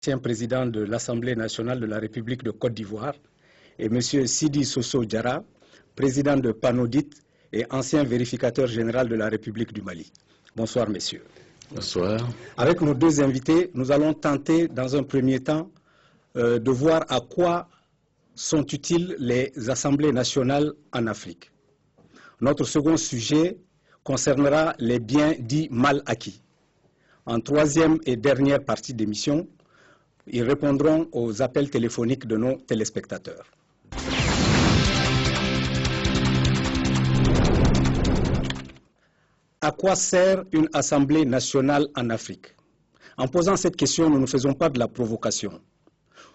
ancien président de l'Assemblée nationale de la République de Côte d'Ivoire, et M. Sidi Sosso Diarra, président de Panodit et ancien vérificateur général de la République du Mali. Bonsoir, messieurs. Bonsoir. Avec nos deux invités, nous allons tenter, dans un premier temps, de voir à quoi sont utiles les assemblées nationales en Afrique. Notre second sujet concernera les biens dits mal acquis. En troisième et dernière partie d'émission, ils répondront aux appels téléphoniques de nos téléspectateurs. À quoi sert une assemblée nationale en Afrique? En posant cette question, nous ne faisons pas de la provocation.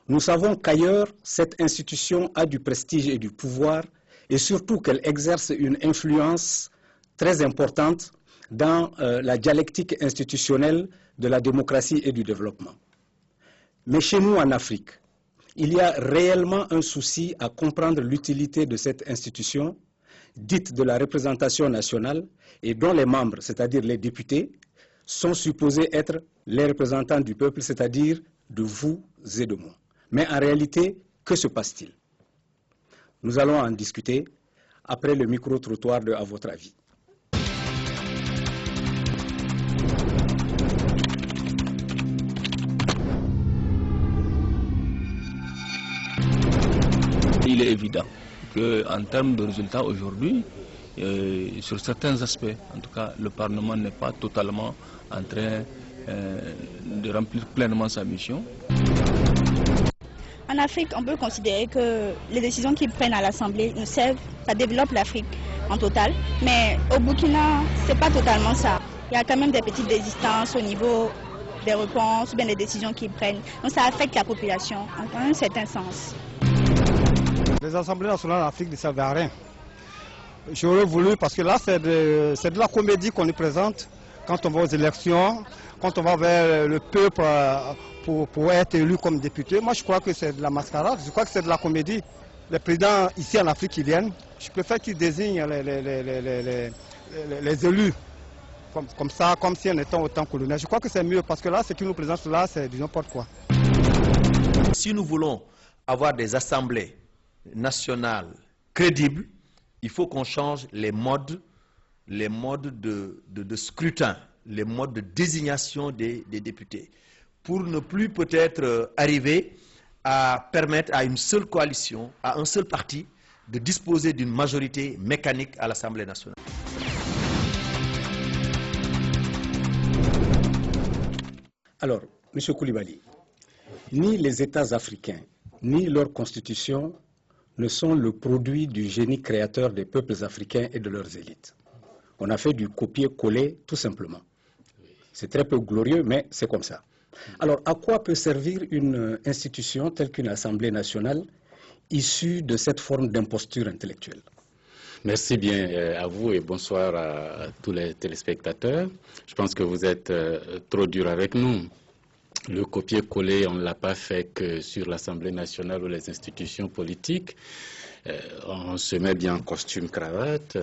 Nous savons qu'ailleurs, cette institution a du prestige et du pouvoir, et surtout qu'elle exerce une influence très importante dans la dialectique institutionnelle de la démocratie et du développement. Mais chez nous, en Afrique, il y a réellement un souci à comprendre l'utilité de cette institution, dite de la représentation nationale, et dont les membres, c'est-à-dire les députés, sont supposés être les représentants du peuple, c'est-à-dire de vous et de moi. Mais en réalité, que se passe-t-il? Nous allons en discuter après le micro-trottoir de « À votre avis ». Il est évident qu'en termes de résultats aujourd'hui, sur certains aspects, en tout cas, le Parlement n'est pas totalement en train de remplir pleinement sa mission. En Afrique, on peut considérer que les décisions qu'ils prennent à l'Assemblée nous servent, ça développe l'Afrique en total. Mais au Burkina, ce n'est pas totalement ça. Il y a quand même des petites résistances au niveau des réponses ou bien des décisions qu'ils prennent. Donc ça affecte la population en un certain sens. Les assemblées nationales en Afrique ne servent à rien. J'aurais voulu, parce que là c'est de la comédie qu'on nous présente quand on va aux élections, quand on va vers le peuple pour être élu comme député. Moi je crois que c'est de la mascarade, je crois que c'est de la comédie. Les présidents ici en Afrique qui viennent, je préfère qu'ils désignent les élus comme ça, comme si on était au temps colonial. Je crois que c'est mieux parce que là ce qu'ils nous présentent là c'est du n'importe quoi. Si nous voulons avoir des assemblées nationales crédibles, il faut qu'on change les modes de scrutin, les modes de désignation des députés, pour ne plus peut-être arriver à permettre à une seule coalition, à un seul parti, de disposer d'une majorité mécanique à l'Assemblée nationale. Alors, M. Koulibaly, ni les États africains, ni leur constitution ne sont le produit du génie créateur des peuples africains et de leurs élites. On a fait du copier-coller tout simplement. C'est très peu glorieux, mais c'est comme ça. Alors, à quoi peut servir une institution telle qu'une Assemblée nationale issue de cette forme d'imposture intellectuelle? Merci bien à vous et bonsoir à tous les téléspectateurs. Je pense que vous êtes trop dur avec nous. Le copier-coller, on ne l'a pas fait que sur l'Assemblée nationale ou les institutions politiques. On se met bien en costume cravate,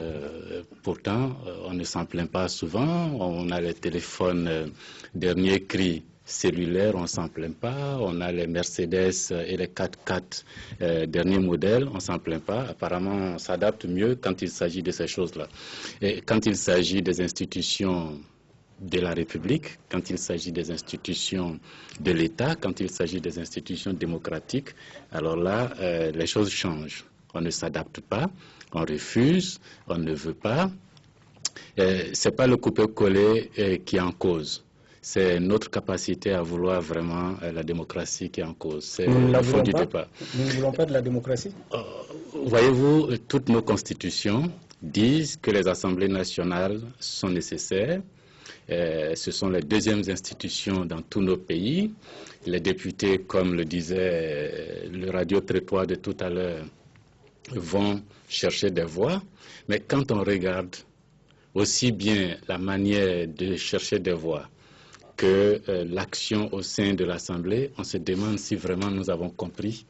pourtant on ne s'en plaint pas souvent. On a les téléphones dernier cri cellulaires, on ne s'en plaint pas. On a les Mercedes et les 4x4 dernier modèle, on ne s'en plaint pas. Apparemment on s'adapte mieux quand il s'agit de ces choses-là. Et quand il s'agit des institutions de la République, quand il s'agit des institutions de l'État, quand il s'agit des institutions démocratiques, alors là, les choses changent. On ne s'adapte pas, on refuse, on ne veut pas. Ce n'est pas le copier-coller qui est en cause. C'est notre capacité à vouloir vraiment la démocratie qui est en cause. C'est le fond du départ. Nous ne voulons pas de la démocratie? Voyez-vous, toutes nos constitutions disent que les assemblées nationales sont nécessaires. Ce sont les deuxièmes institutions dans tous nos pays. Les députés, comme le disait le radio-trottoir de tout à l'heure, vont chercher des voix. Mais quand on regarde aussi bien la manière de chercher des voix que l'action au sein de l'Assemblée, on se demande si vraiment nous avons compris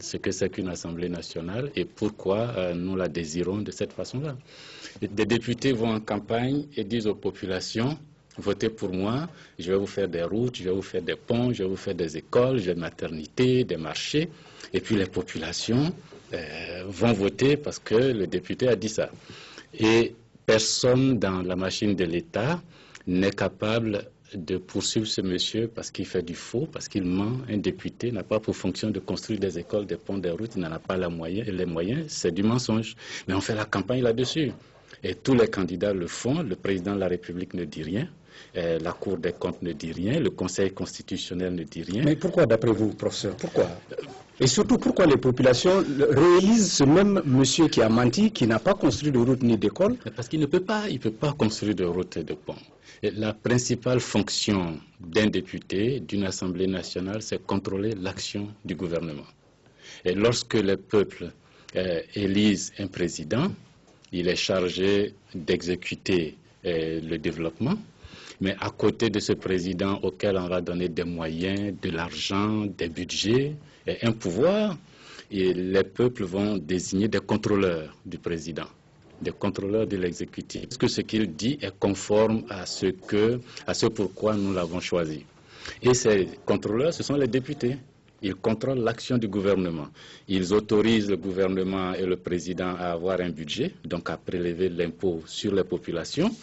ce que c'est qu'une Assemblée nationale et pourquoi nous la désirons de cette façon-là. Des députés vont en campagne et disent aux populations, votez pour moi, je vais vous faire des routes, je vais vous faire des ponts, je vais vous faire des écoles, des maternités, des marchés. Et puis les populations vont voter parce que le député a dit ça. Et personne dans la machine de l'État n'est capable de poursuivre ce monsieur parce qu'il fait du faux, parce qu'il ment. Un député n'a pas pour fonction de construire des écoles, des ponts, des routes, il n'en a pas les moyens, c'est du mensonge. Mais on fait la campagne là-dessus. Et tous les candidats le font, le président de la République ne dit rien, la Cour des comptes ne dit rien, le Conseil constitutionnel ne dit rien. Mais pourquoi, d'après vous, professeur, pourquoi? Et surtout, pourquoi les populations réalisent ce même monsieur qui a menti, qui n'a pas construit de route ni d'école? Parce qu'il ne peut pas, construire de route et de pont. Et la principale fonction d'un député, d'une Assemblée nationale, c'est contrôler l'action du gouvernement. Et lorsque les peuples élisent un président, il est chargé d'exécuter le développement. Mais à côté de ce président auquel on va donner des moyens, de l'argent, des budgets et un pouvoir, et les peuples vont désigner des contrôleurs du président, des contrôleurs de l'exécutif. Est-ce que ce qu'il dit est conforme à ce pourquoi nous l'avons choisi? Et ces contrôleurs, ce sont les députés. Ils contrôlent l'action du gouvernement. Ils autorisent le gouvernement et le président à avoir un budget, donc à prélever l'impôt sur les populations,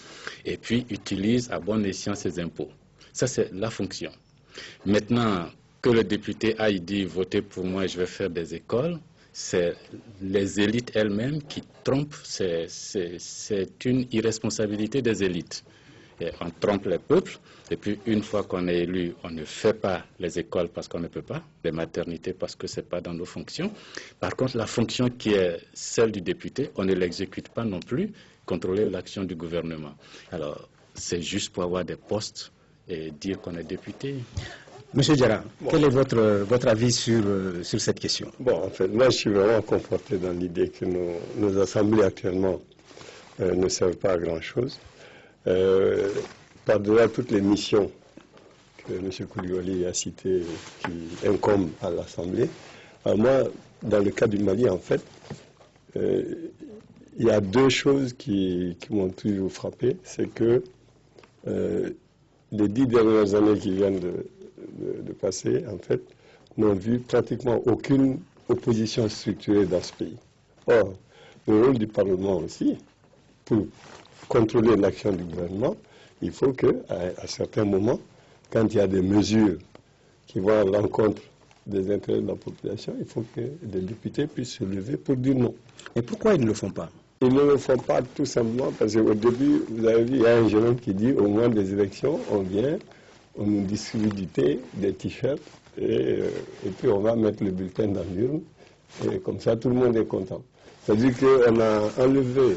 et puis utilisent à bon escient ces impôts. Ça, c'est la fonction. Maintenant, que le député aille dire « votez pour moi, je vais faire des écoles », c'est les élites elles-mêmes qui trompent. C'est une irresponsabilité des élites. Et on trompe les peuples, et puis une fois qu'on est élu, on ne fait pas les écoles parce qu'on ne peut pas, les maternités parce que ce n'est pas dans nos fonctions. Par contre, la fonction qui est celle du député, on ne l'exécute pas non plus, contrôler l'action du gouvernement. Alors, c'est juste pour avoir des postes et dire qu'on est député. Monsieur Diarra, quel est votre avis sur cette question? Bon, en fait, moi je suis vraiment conforté dans l'idée que nos assemblées actuellement ne servent pas à grand-chose. Par-delà toutes les missions que M. Koulibaly a citées qui incombent à l'Assemblée, moi, dans le cas du Mali, en fait, il y a deux choses qui m'ont toujours frappé. C'est que les 10 dernières années qui viennent de passer, en fait, n'ont vu pratiquement aucune opposition structurée dans ce pays. Or, le rôle du Parlement aussi, pour contrôler l'action du gouvernement, il faut qu'à certains moments, quand il y a des mesures qui vont à l'encontre des intérêts de la population, il faut que des députés puissent se lever pour dire non. Et pourquoi ils ne le font pas? Ils ne le font pas tout simplement parce qu'au début, vous avez vu, il y a un jeune homme qui dit au moment des élections, on vient, on nous distribue du thé, des t-shirts, et puis on va mettre le bulletin dans l'urne, et comme ça tout le monde est content. C'est-à-dire qu'on a enlevé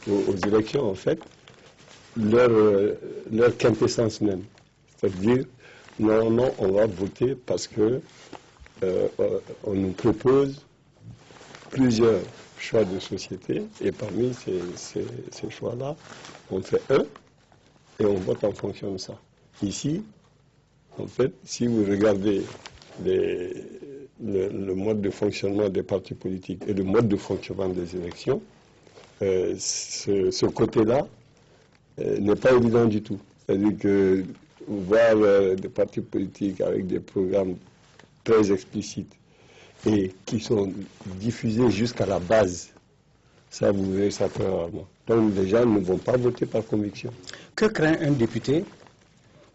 aux élections, en fait, leur quintessence même. C'est-à-dire, non, on va voter parce que on nous propose plusieurs choix de société, et parmi ces choix-là, on fait un, et on vote en fonction de ça. Ici, en fait, si vous regardez le mode de fonctionnement des partis politiques et le mode de fonctionnement des élections, ce côté-là n'est pas évident du tout. C'est-à-dire que voir des partis politiques avec des programmes très explicites et qui sont diffusés jusqu'à la base, ça, vous verrez, ça très rarement. Donc les gens ne vont pas voter par conviction. Que craint un député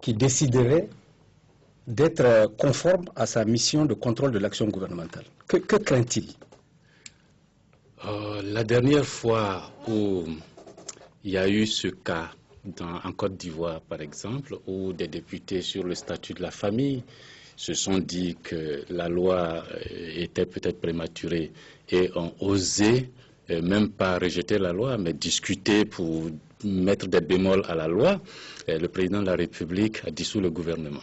qui déciderait d'être conforme à sa mission de contrôle de l'action gouvernementale? Que craint-il? La dernière fois où il y a eu ce cas en Côte d'Ivoire, par exemple, où des députés sur le statut de la famille se sont dit que la loi était peut-être prématurée et ont osé, même pas rejeter la loi, mais discuter pour mettre des bémols à la loi, le président de la République a dissous le gouvernement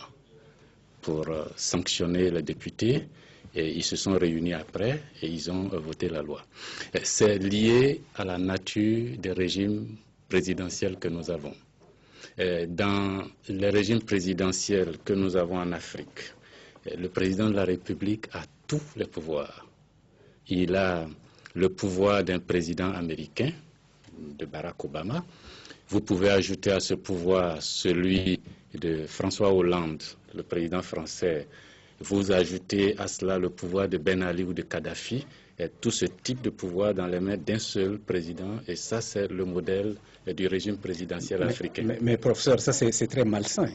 pour sanctionner les députés. Et ils se sont réunis après et ils ont voté la loi. C'est lié à la nature des régimes présidentiels que nous avons. Dans les régimes présidentiels que nous avons en Afrique, le président de la République a tous les pouvoirs. Il a le pouvoir d'un président américain, de Barack Obama. Vous pouvez ajouter à ce pouvoir celui de François Hollande, le président français. Vous ajoutez à cela le pouvoir de Ben Ali ou de Kadhafi, et tout ce type de pouvoir dans les mains d'un seul président. Et ça, c'est le modèle du régime présidentiel africain. Mais professeur, ça c'est très malsain.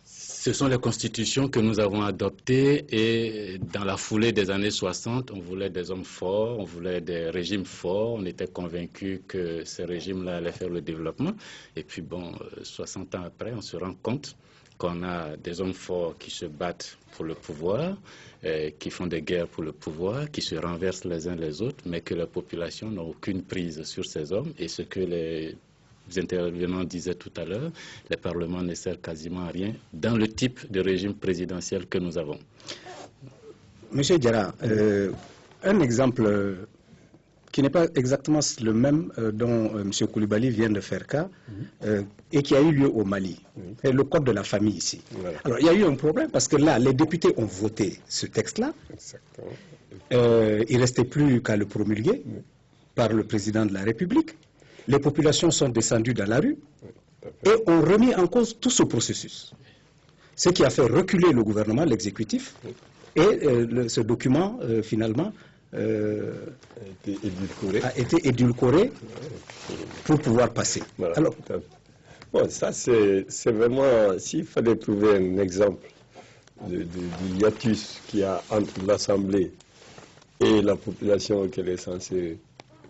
Ce sont les constitutions que nous avons adoptées et dans la foulée des années 60, on voulait des hommes forts, on voulait des régimes forts, on était convaincus que ces régimes-là allaient faire le développement. Et puis bon, 60 ans après, on se rend compte qu'on a des hommes forts qui se battent pour le pouvoir, qui font des guerres pour le pouvoir, qui se renversent les uns les autres, mais que la population n'a aucune prise sur ces hommes. Et ce que les intervenants disaient tout à l'heure, les parlements ne servent quasiment à rien dans le type de régime présidentiel que nous avons. Monsieur Diarra, un exemple qui n'est pas exactement le même dont M. Koulibaly vient de faire cas et qui a eu lieu au Mali. C'est le code de la famille ici. Voilà. Alors il y a eu un problème parce que là, les députés ont voté ce texte-là. Il ne restait plus qu'à le promulguer par le président de la République. Les populations sont descendues dans la rue et ont remis en cause tout ce processus. Ce qui a fait reculer le gouvernement, l'exécutif, et ce document, finalement, a été édulcoré pour pouvoir passer. Voilà. Alors, bon, ça c'est vraiment, s'il fallait trouver un exemple du hiatus qu'il y a entre l'Assemblée et la population qu'elle est censée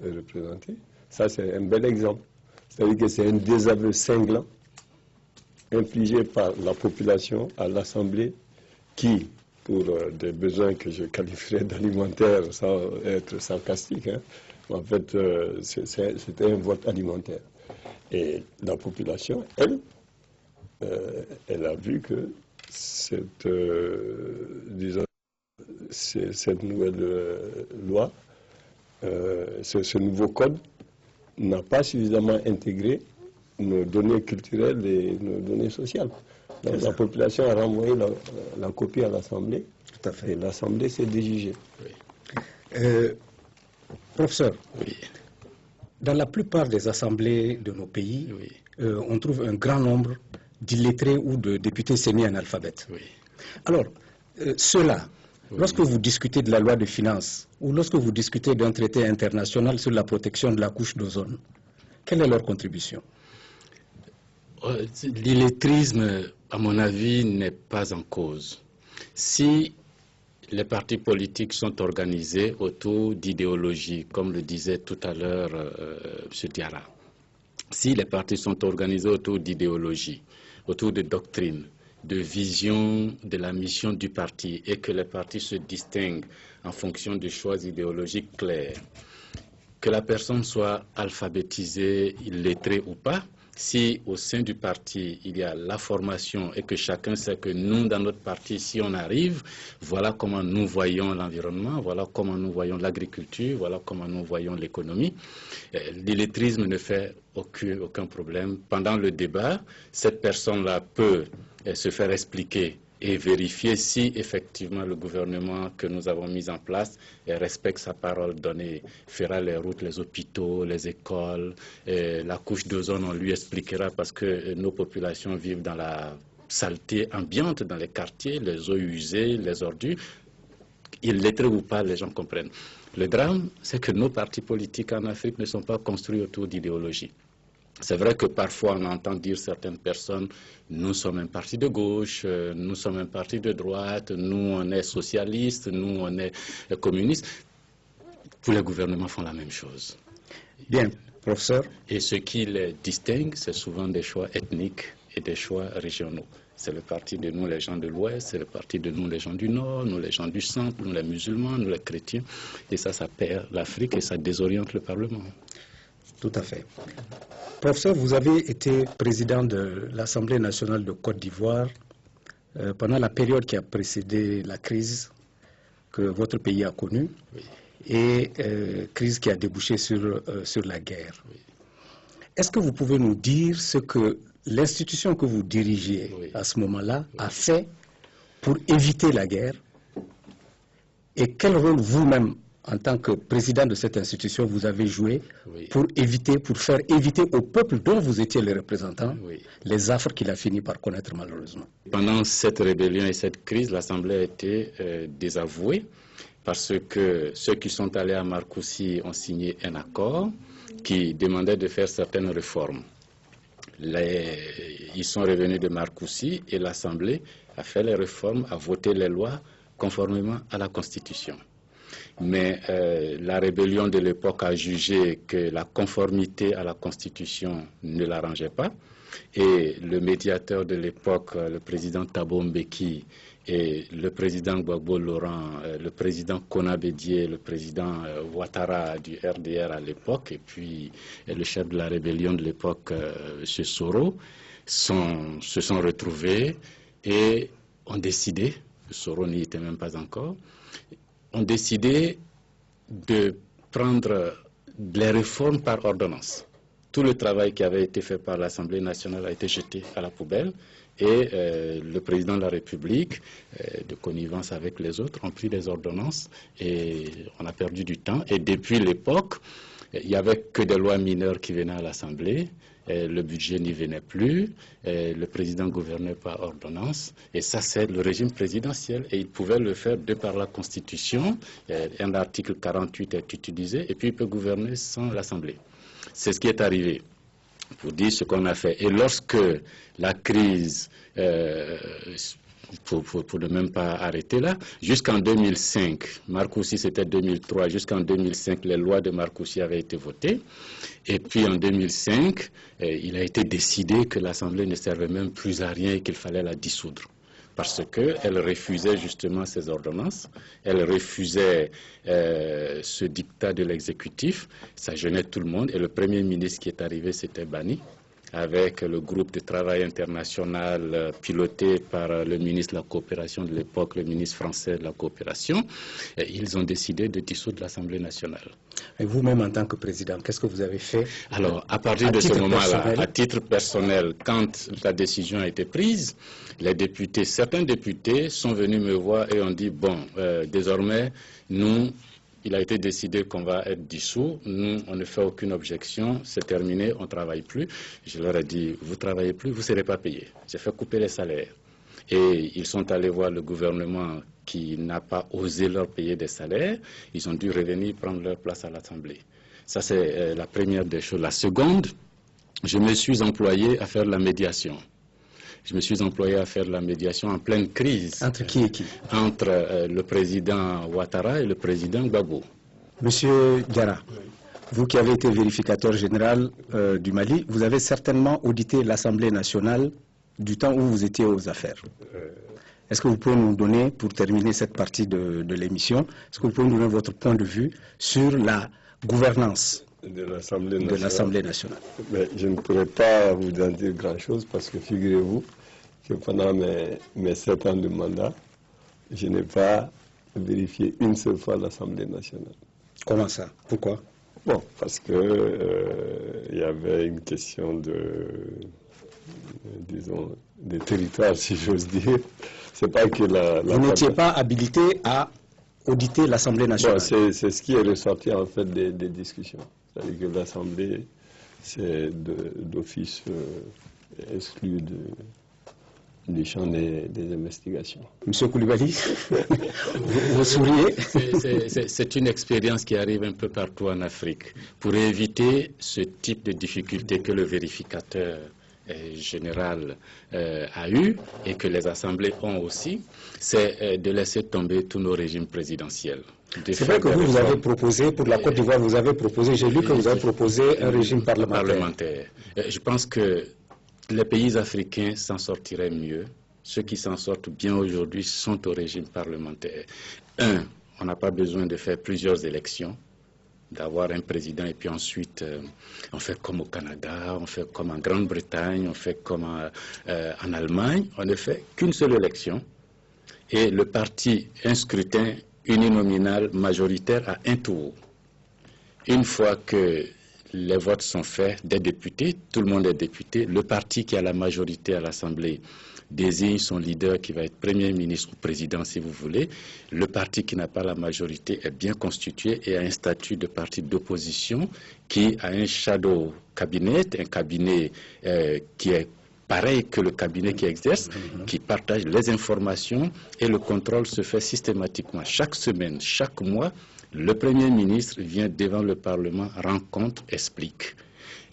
représenter, ça, c'est un bel exemple. C'est-à-dire que c'est un désaveu cinglant infligé par la population à l'Assemblée qui, pour des besoins que je qualifierais d'alimentaires sans être sarcastique, hein, en fait, c'était un vote alimentaire. Et la population, elle a vu que cette nouvelle loi, ce nouveau code, n'a pas suffisamment intégré nos données culturelles et nos données sociales. Donc la population a renvoyé la copie à l'Assemblée. Tout à fait. Et l'Assemblée s'est déjugée. Oui. Professeur, oui. Dans la plupart des assemblées de nos pays, oui, on trouve un grand nombre d'illettrés ou de députés semi-analphabètes. Oui. Alors, ceux-là, oui, lorsque vous discutez de la loi de finances ou lorsque vous discutez d'un traité international sur la protection de la couche d'ozone, quelle est leur contribution? L'illettrisme, à mon avis, n'est pas en cause. Si les partis politiques sont organisés autour d'idéologies, comme le disait tout à l'heure M. Diarra, si les partis sont organisés autour d'idéologies, autour de doctrines, de vision de la mission du parti et que les partis se distinguent en fonction de choix idéologiques clairs, que la personne soit alphabétisée, illettrée ou pas, si au sein du parti il y a la formation et que chacun sait que nous, dans notre parti, si on arrive, voilà comment nous voyons l'environnement, voilà comment nous voyons l'agriculture, voilà comment nous voyons l'économie. L'illettrisme ne fait aucun problème. Pendant le débat, cette personne-là peut se faire expliquer et vérifier si effectivement le gouvernement que nous avons mis en place respecte sa parole donnée, fera les routes, les hôpitaux, les écoles, la couche d'ozone, on lui expliquera parce que nos populations vivent dans la saleté ambiante dans les quartiers, les eaux usées, les ordures. Illettrés ou pas, les gens comprennent. Le drame, c'est que nos partis politiques en Afrique ne sont pas construits autour d'idéologie. C'est vrai que parfois on entend dire certaines personnes, nous sommes un parti de gauche, nous sommes un parti de droite, nous on est socialistes, nous on est communistes. Tous les gouvernements font la même chose. Bien, professeur. Et ce qui les distingue, c'est souvent des choix ethniques et des choix régionaux. C'est le parti de nous les gens de l'Ouest, c'est le parti de nous les gens du Nord, nous les gens du Centre, nous les musulmans, nous les chrétiens. Et ça perd l'Afrique et ça désoriente le Parlement. Tout à fait. Professeur, vous avez été président de l'Assemblée nationale de Côte d'Ivoire pendant la période qui a précédé la crise que votre pays a connue, oui, et crise qui a débouché sur la guerre. Oui. Est-ce que vous pouvez nous dire ce que l'institution que vous dirigiez, oui, à ce moment-là, oui, a fait pour éviter la guerre et quel rôle vous-même, en tant que président de cette institution, vous avez joué pour faire éviter au peuple dont vous étiez le représentant les affres qu'il a fini par connaître malheureusement. Pendant cette rébellion et cette crise, l'Assemblée a été désavouée parce que ceux qui sont allés à Marcoussis ont signé un accord qui demandait de faire certaines réformes. Ils sont revenus de Marcoussis et l'Assemblée a fait les réformes, a voté les lois conformément à la Constitution. Mais la rébellion de l'époque a jugé que la conformité à la Constitution ne l'arrangeait pas. Et le médiateur de l'époque, le président Thabo Mbeki, et le président Gbagbo Laurent, le président Konabedié, le président Ouattara du RDR à l'époque, et puis le chef de la rébellion de l'époque, M. Soro, se sont retrouvés et ont décidé, Soro n'y était même pas encore, ont décidé de prendre les réformes par ordonnance. Tout le travail qui avait été fait par l'Assemblée nationale a été jeté à la poubelle et le président de la République, de connivence avec les autres, ont pris des ordonnances et on a perdu du temps. Et depuis l'époque, il n'y avait que des lois mineures qui venaient à l'Assemblée. Le budget n'y venait plus, le président gouvernait par ordonnance, et ça c'est le régime présidentiel, et il pouvait le faire de par la Constitution, un article 48 est utilisé, et puis il peut gouverner sans l'Assemblée. C'est ce qui est arrivé, pour dire ce qu'on a fait. Et lorsque la crise, pour ne même pas arrêter là, jusqu'en 2005, Marcoussis c'était 2003, jusqu'en 2005 les lois de Marcoussis avaient été votées, et puis en 2005, il a été décidé que l'Assemblée ne servait même plus à rien et qu'il fallait la dissoudre. Parce qu'elle refusait justement ces ordonnances, elle refusait ce dictat de l'exécutif, ça gênait tout le monde, et le premier ministre qui est arrivé, c'était Bani, avec le groupe de travail international piloté par le ministre de la coopération de l'époque, le ministre français de la coopération, et ils ont décidé de dissoudre l'Assemblée nationale. Et vous-même, en tant que président, qu'est-ce que vous avez fait? Alors, à partir de ce moment-là, à titre personnel, quand la décision a été prise, les députés, certains députés sont venus me voir et ont dit, bon, désormais, nous, il a été décidé qu'on va être dissous, nous, on ne fait aucune objection, c'est terminé, on ne travaille plus. Je leur ai dit, vous ne travaillez plus, vous ne serez pas payés. J'ai fait couper les salaires. Et ils sont allés voir le gouvernement qui n'a pas osé leur payer des salaires. Ils ont dû revenir prendre leur place à l'Assemblée. Ça, c'est la première des choses. La seconde, je me suis employé à faire la médiation. Je me suis employé à faire la médiation en pleine crise. Entre qui et qui? Entre le président Ouattara et le président Gbagbo. Monsieur Diarra, vous qui avez été vérificateur général du Mali, vous avez certainement audité l'Assemblée nationale du temps où vous étiez aux affaires. Est-ce que vous pouvez nous donner, pour terminer cette partie de l'émission, est-ce que vous pouvez nous donner votre point de vue sur la gouvernance de l'Assemblée nationale? Mais je ne pourrais pas vous en dire grand-chose parce que figurez-vous que pendant mes 7 ans de mandat, je n'ai pas vérifié une seule fois l'Assemblée nationale. Comment ça? Pourquoi? Bon, parce que il y avait une question disons, de territoire, si j'ose dire. C'est pas que vous n'étiez pas habilité à auditer l'Assemblée nationale? Bon, c'est ce qui est ressorti en fait des discussions. C'est-à-dire que l'Assemblée, c'est d'office exclu du champ des investigations. Monsieur Koulibaly, vous souriez? C'est une expérience qui arrive un peu partout en Afrique. Pour éviter ce type de difficultés que le vérificateur général a eu et que les assemblées ont aussi, c'est de laisser tomber tous nos régimes présidentiels. C'est vrai que vous avez proposé, pour la Côte d'Ivoire, vous avez proposé, j'ai lu que vous avez proposé un régime parlementaire. Je pense que les pays africains s'en sortiraient mieux. Ceux qui s'en sortent bien aujourd'hui sont au régime parlementaire. On n'a pas besoin de faire plusieurs élections, d'avoir un président et puis ensuite on fait comme au Canada, on fait comme en Grande-Bretagne, on fait comme en Allemagne. On ne fait qu'une seule élection et le parti, un scrutin uninominal majoritaire à un tour. Une fois que les votes sont faits des députés, tout le monde est député. Le parti qui a la majorité à l'Assemblée désigne son leader qui va être Premier ministre ou Président si vous voulez. Le parti qui n'a pas la majorité est bien constitué et a un statut de parti d'opposition qui a un shadow cabinet, un cabinet qui est pareil que le cabinet qui exerce, qui partage les informations et le contrôle se fait systématiquement. Chaque semaine, chaque mois, le Premier ministre vient devant le Parlement, rend compte, explique.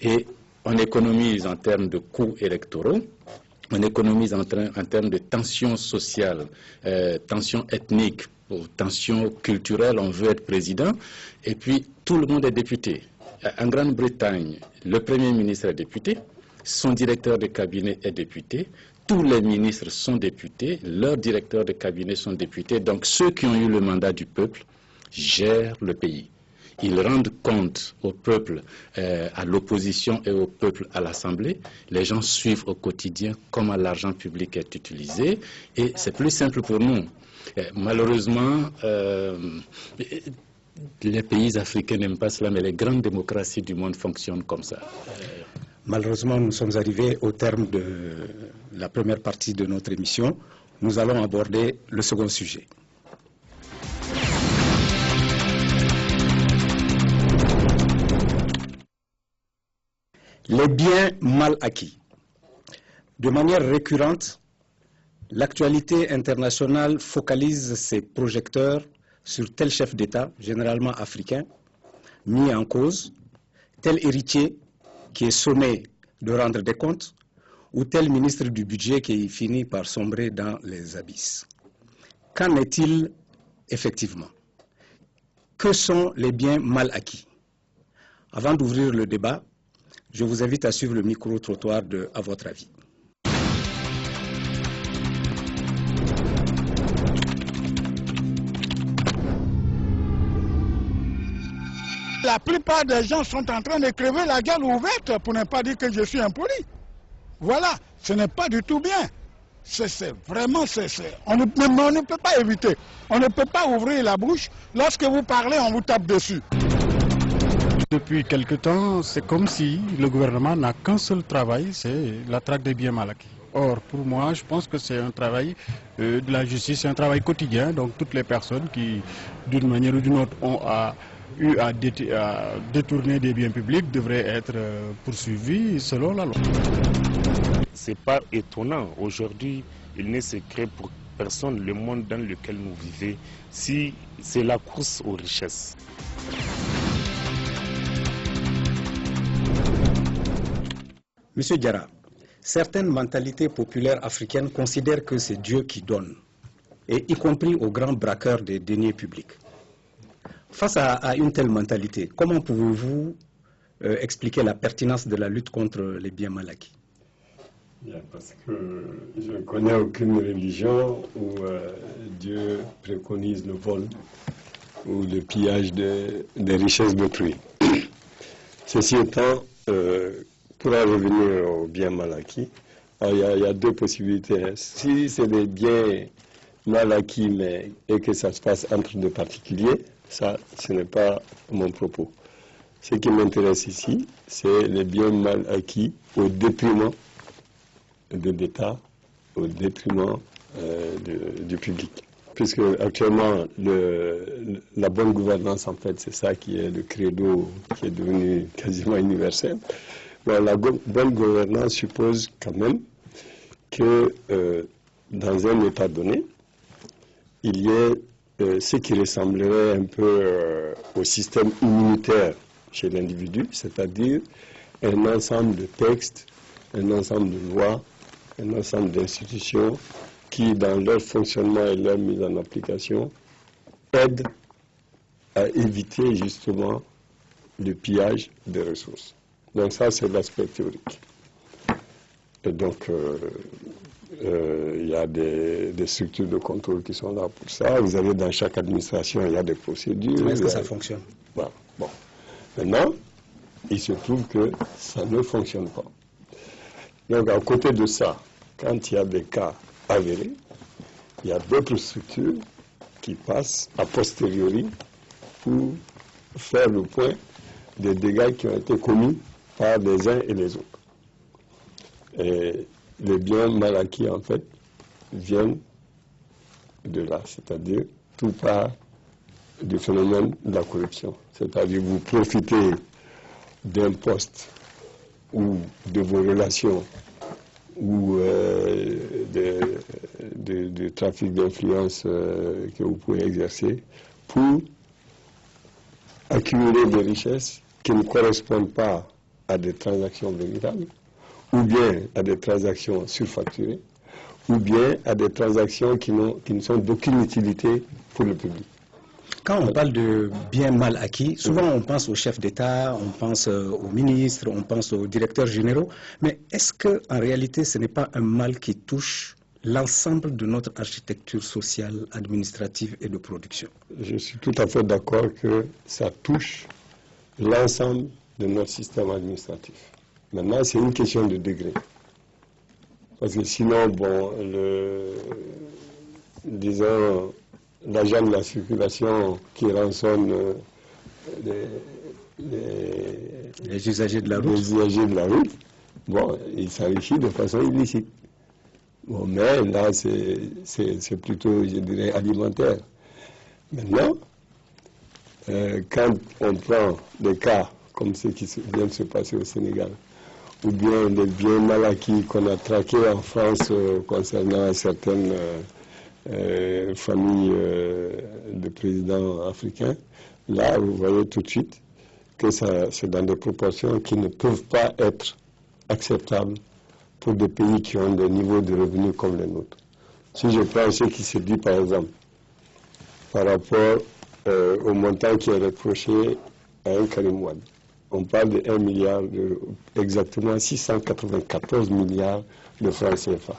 Et on économise en termes de coûts électoraux, on économise en termes de tensions sociales, tensions ethniques, tensions culturelles, on veut être président, et puis tout le monde est député. En Grande-Bretagne, le Premier ministre est député, son directeur de cabinet est député, tous les ministres sont députés, leurs directeurs de cabinet sont députés, donc ceux qui ont eu le mandat du peuple gèrent le pays. Ils rendent compte au peuple, à l'opposition et au peuple à l'Assemblée. Les gens suivent au quotidien comment l'argent public est utilisé et c'est plus simple pour nous. Malheureusement, les pays africains n'aiment pas cela, mais les grandes démocraties du monde fonctionnent comme ça. Malheureusement, nous sommes arrivés au terme de la première partie de notre émission. Nous allons aborder le second sujet. Les biens mal acquis. De manière récurrente, l'actualité internationale focalise ses projecteurs sur tel chef d'État, généralement africain, mis en cause, tel héritier qui est sommé de rendre des comptes, ou tel ministre du budget qui finit par sombrer dans les abysses. Qu'en est-il effectivement? Que sont les biens mal acquis? Avant d'ouvrir le débat, je vous invite à suivre le micro-trottoir de « À votre avis ». La plupart des gens sont en train de crever la gueule ouverte pour ne pas dire que je suis impoli. Voilà, ce n'est pas du tout bien. On ne peut pas éviter. On ne peut pas ouvrir la bouche. Lorsque vous parlez, on vous tape dessus. Depuis quelque temps, c'est comme si le gouvernement n'a qu'un seul travail, c'est la traque des biens mal acquis. Or, pour moi, je pense que c'est un travail de la justice, c'est un travail quotidien. Donc, toutes les personnes qui, d'une manière ou d'une autre, ont eu à détourner des biens publics devraient être poursuivis selon la loi. C'est pas étonnant. Aujourd'hui, il n'est secret pour personne le monde dans lequel nous vivons, si c'est la course aux richesses. Monsieur Diarra, certaines mentalités populaires africaines considèrent que c'est Dieu qui donne, et y compris aux grands braqueurs des deniers publics. Face à une telle mentalité, comment pouvez-vous expliquer la pertinence de la lutte contre les biens mal acquis? Parce que je ne connais aucune religion où Dieu préconise le vol ou le pillage des richesses d'autrui. Ceci étant, pour en revenir aux biens mal acquis, il y a deux possibilités. Si c'est des biens mal acquis et que ça se passe entre deux particuliers, ça, ce n'est pas mon propos. Ce qui m'intéresse ici, c'est les biens mal acquis au détriment de l'État, au détriment du public. Puisque actuellement, la bonne gouvernance, en fait, c'est ça qui est le credo qui est devenu quasiment universel. Bon, la bonne gouvernance suppose quand même que dans un État donné, il y ait ce qui ressemblerait un peu au système immunitaire chez l'individu, c'est-à-dire un ensemble de textes, un ensemble de lois, un ensemble d'institutions qui, dans leur fonctionnement et leur mise en application, aident à éviter justement le pillage des ressources. Donc ça, c'est l'aspect théorique. Et donc, il y a des structures de contrôle qui sont là pour ça. Vous avez dans chaque administration, il y a des procédures. Est-ce que ça fonctionne? Bon. Maintenant, il se trouve que ça ne fonctionne pas. Donc, à côté de ça, quand il y a des cas avérés, il y a d'autres structures qui passent a posteriori pour faire le point des dégâts qui ont été commis par les uns et les autres. Et les biens mal acquis, en fait, viennent de là, c'est-à-dire tout part du phénomène de la corruption. C'est-à-dire vous profitez d'un poste ou de vos relations ou de trafic d'influence que vous pouvez exercer pour accumuler des richesses qui ne correspondent pas à des transactions véritables, ou bien à des transactions surfacturées, ou bien à des transactions qui ne sont d'aucune utilité pour le public. Quand on parle de biens mal acquis, souvent on pense aux chefs d'État, on pense aux ministres, on pense aux directeurs généraux, mais est-ce qu'en réalité ce n'est pas un mal qui touche l'ensemble de notre architecture sociale, administrative et de production? Je suis tout à fait d'accord que ça touche l'ensemble de notre système administratif. Maintenant, c'est une question de degré. Parce que sinon, bon, disons, l'agent de la circulation qui rançonne les usagers de la route, bon, il s'enrichit de façon illicite. Bon, mais là, c'est plutôt, je dirais, alimentaire. Maintenant, quand on prend des cas comme ce qui vient de se passer au Sénégal, ou bien des biens mal acquis qu'on a traqués en France concernant certaines familles de présidents africains, là, vous voyez tout de suite que c'est dans des proportions qui ne peuvent pas être acceptables pour des pays qui ont des niveaux de revenus comme les nôtres. Si je prends ce qui se dit, par exemple, par rapport au montant qui est reproché à un Karim Wade, on parle de 1 milliard, exactement 694 milliards de francs CFA.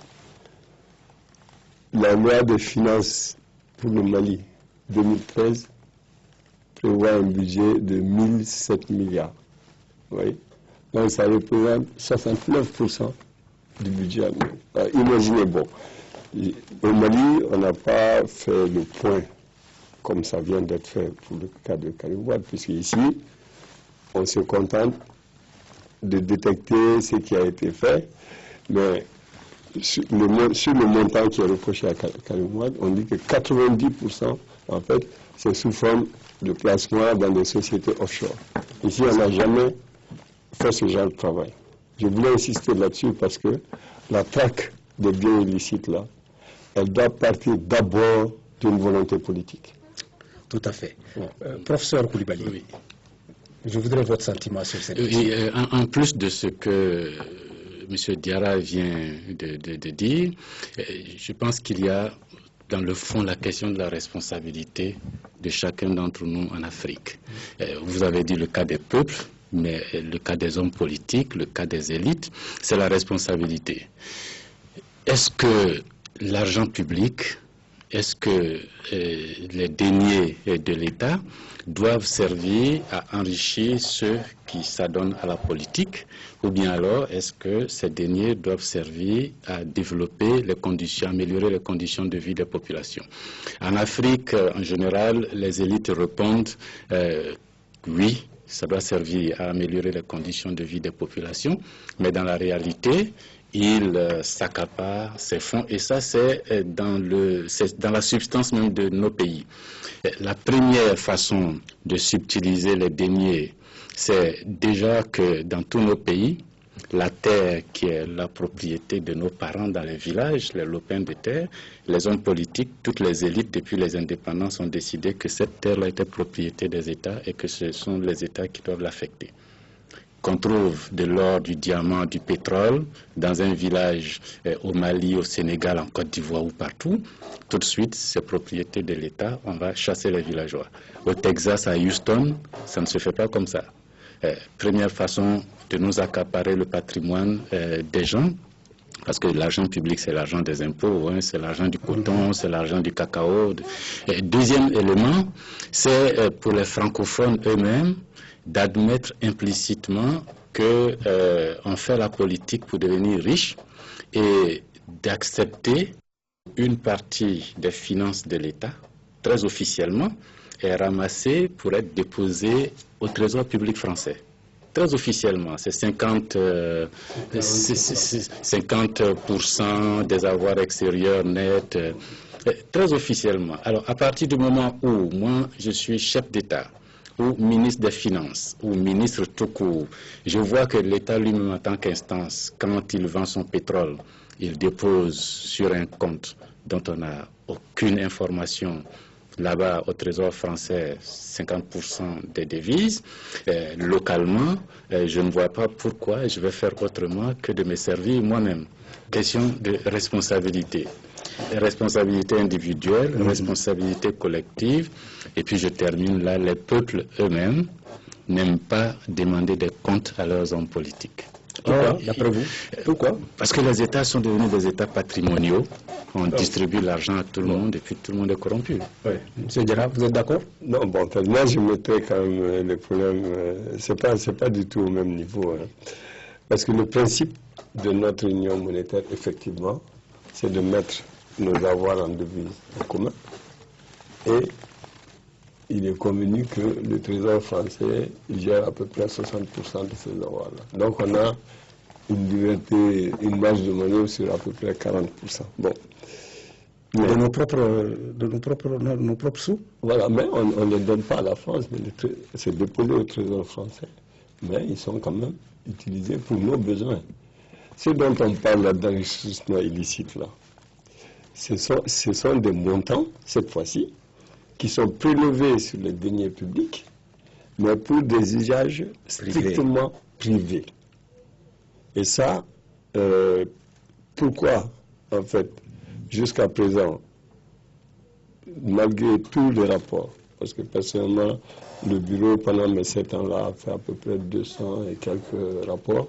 La loi de finances pour le Mali 2013 prévoit un budget de 1007 milliards. Oui. Donc ça représente 69% du budget annuel. Alors, imaginez, bon, au Mali, on n'a pas fait le point comme ça vient d'être fait pour le cas de Karim Wade, puisque ici, on se contente de détecter ce qui a été fait, mais sur le montant qui est reproché à Karim Wade, on dit que 90%, en fait, c'est sous forme de placement dans des sociétés offshore. Ici, on n'a jamais fait ce genre de travail. Je voulais insister là-dessus parce que la traque des biens illicites, là, elle doit partir d'abord d'une volonté politique. Tout à fait. Professeur Koulibaly, oui. Je voudrais votre sentiment sur cette question. En plus de ce que M. Diarra vient de dire, je pense qu'il y a dans le fond la question de la responsabilité de chacun d'entre nous en Afrique. Vous avez dit le cas des peuples, mais le cas des hommes politiques, le cas des élites, c'est la responsabilité. Est-ce que l'argent public, est-ce que les deniers de l'État doivent servir à enrichir ceux qui s'adonnent à la politique, ou bien alors est-ce que ces deniers doivent servir à développer les conditions, améliorer les conditions de vie des populations? En Afrique, en général, les élites répondent oui, ça doit servir à améliorer les conditions de vie des populations, mais dans la réalité, ils s'accaparent ces fonds, et ça c'est dans la substance même de nos pays. La première façon de subtiliser les deniers, c'est déjà que dans tous nos pays, la terre qui est la propriété de nos parents dans les villages, les lopins de terre, les hommes politiques, toutes les élites depuis les indépendances ont décidé que cette terre-là était propriété des États et que ce sont les États qui doivent l'affecter. Qu'on trouve de l'or, du diamant, du pétrole dans un village au Mali, au Sénégal, en Côte d'Ivoire ou partout, tout de suite, c'est propriété de l'État, on va chasser les villageois. Au Texas, à Houston, ça ne se fait pas comme ça. Première façon de nous accaparer le patrimoine des gens, parce que l'argent public, c'est l'argent des impôts, hein, c'est l'argent du coton, c'est l'argent du cacao. Et deuxième élément, c'est pour les francophones eux-mêmes, d'admettre implicitement qu'on fait la politique pour devenir riche et d'accepter une partie des finances de l'État très officiellement, est ramassé pour être déposé au Trésor public français. Très officiellement, c'est 50% des avoirs extérieurs nets, très officiellement. Alors, à partir du moment où moi, je suis chef d'État, ou ministre des Finances, ou ministre tout court, je vois que l'État lui-même en tant qu'instance, quand il vend son pétrole, il dépose sur un compte dont on n'a aucune information. Là-bas, au Trésor français, 50% des devises. Localement, je ne vois pas pourquoi je vais faire autrement que de me servir moi-même. Question de responsabilité. Responsabilité individuelle, responsabilité collective. Et puis je termine là, les peuples eux-mêmes n'aiment pas demander des comptes à leurs hommes politiques. Pourquoi, d'après vous? Pourquoi? Parce que les États sont devenus des États patrimoniaux. On distribue l'argent à tout le monde et puis tout le monde est corrompu. Oui. Monsieur Diarra, vous êtes d'accord? Non, bon, moi je mettrais quand même le problème, c'est pas du tout au même niveau. Hein. Parce que le principe de notre union monétaire, effectivement, c'est de mettre nos avoirs en devises en commun. Et il est convenu que le Trésor français gère à peu près 60% de ces avoirs-là. Donc on a une liberté, une marge de manœuvre sur à peu près 40%. Bon. Mais de nos propres sous? Voilà, mais on ne les donne pas à la France, mais c'est déposé au Trésor français. Mais ils sont quand même utilisés pour nos besoins. Ce dont on parle d'enrichissement illicite, là, ce sont des montants, cette fois-ci, qui sont prélevés sur les deniers publics, mais pour des usages strictement privés. Et ça, pourquoi, en fait, jusqu'à présent, malgré tous les rapports, parce que personnellement, le bureau, pendant mes 7 ans-là, a fait à peu près 200 et quelques rapports,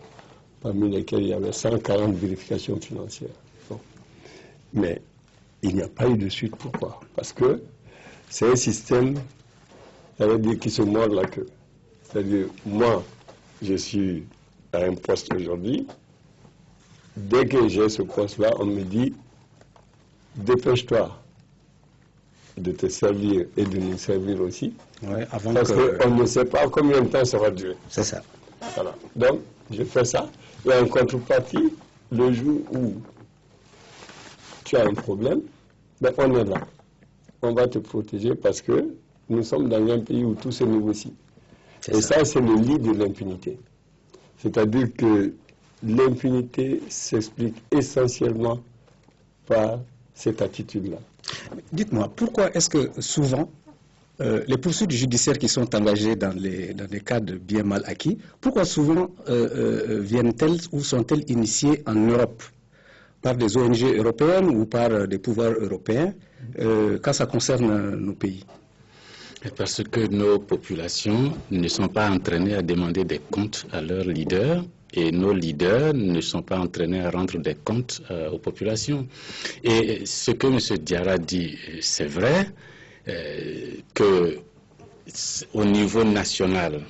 parmi lesquels il y avait 140 vérifications financières. Bon. Mais il n'y a pas eu de suite. Pourquoi? Parce que c'est un système, ça veut dire, qui se mord la queue. C'est-à-dire, moi, je suis à un poste aujourd'hui. Dès que j'ai ce poste-là, on me dit, dépêche-toi de te servir et de nous servir aussi. Ouais, parce qu'on ne sait pas combien de temps ça va durer. C'est ça. Voilà. Donc, je fais ça. Et en contrepartie, le jour où tu as un problème, ben on est là. On va te protéger parce que nous sommes dans un pays où tout se négocie. Et ça, c'est le lit de l'impunité. C'est-à-dire que l'impunité s'explique essentiellement par cette attitude-là. Dites-moi, pourquoi est-ce que souvent, les poursuites judiciaires qui sont engagées dans des cas de bien mal acquis, pourquoi souvent viennent-elles ou sont-elles initiées en Europe par des ONG européennes ou par des pouvoirs européens quand ça concerne nos pays? Parce que nos populations ne sont pas entraînées à demander des comptes à leurs leaders et nos leaders ne sont pas entraînés à rendre des comptes aux populations. Et ce que M. Diarra dit, c'est vrai qu'au niveau national,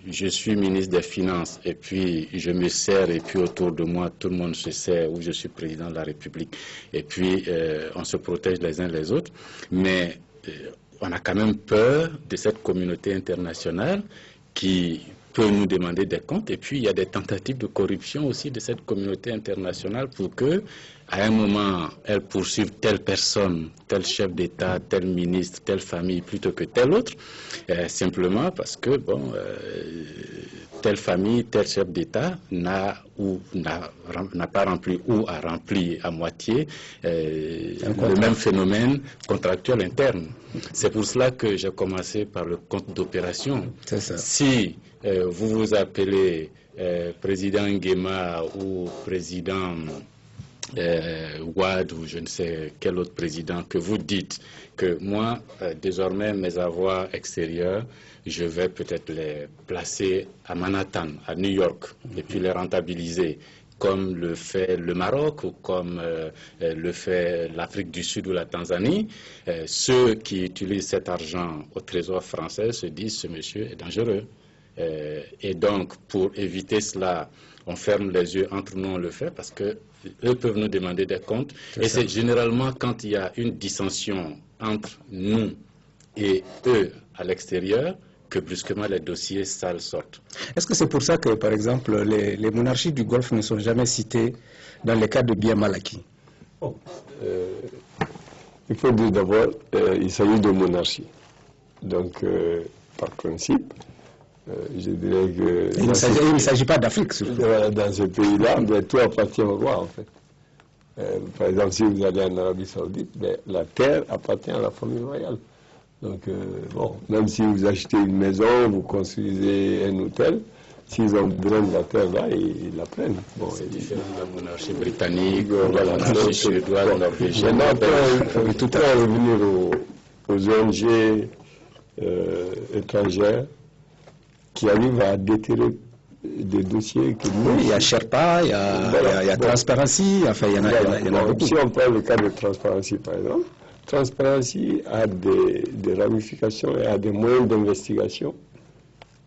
je suis ministre des Finances et puis je me sers et puis autour de moi tout le monde se sert où je suis président de la République et puis on se protège les uns les autres, mais on a quand même peur de cette communauté internationale qui peut nous demander des comptes et puis il y a des tentatives de corruption aussi de cette communauté internationale pour que à un moment, elle poursuive telle personne, tel chef d'État, tel ministre, telle famille plutôt que telle autre, simplement parce que bon, telle famille, tel chef d'État n'a pas rempli ou a rempli à moitié le même phénomène contractuel interne. C'est pour cela que j'ai commencé par le compte d'opération. Si vous vous appelez président Nguema ou président Wade ou je ne sais quel autre président, que vous dites que moi, désormais, mes avoirs extérieurs, je vais peut-être les placer à Manhattan, à New York, et puis les rentabiliser, comme le fait le Maroc ou comme le fait l'Afrique du Sud ou la Tanzanie. Ceux qui utilisent cet argent au Trésor français se disent, ce monsieur est dangereux. Et donc, pour éviter cela, on ferme les yeux, entre nous on le fait, parce que eux peuvent nous demander des comptes. Et c'est généralement quand il y a une dissension entre nous et eux à l'extérieur, que brusquement les dossiers sales sortent. Est-ce que c'est pour ça que, par exemple, les monarchies du Golfe ne sont jamais citées dans les cas de biens mal acquis? Il faut dire d'abord, il s'agit de monarchie. Donc, par principe, je dirais que... Il ne s'agit pas d'Afrique, surtout. Dans ce pays-là, tout appartient au roi, en fait. Par exemple, si vous allez en Arabie Saoudite, la terre appartient à la famille royale. Donc, bon, même si vous achetez une maison, vous construisez un hôtel, s'ils ont besoin de la terre là, ils la prennent. Bon, c'est différent de la monarchie britannique, de la monarchie suédoise, norvégienne. Maintenant, tout à l'heure, revenir aux ONG étrangères qui arrivent à déterrer des dossiers que nous... Oui, il y a Sherpa, il y a Transparency, enfin, il y en a beaucoup. Si on prend le cas de Transparency, par exemple, Transparency a des ramifications et a des moyens d'investigation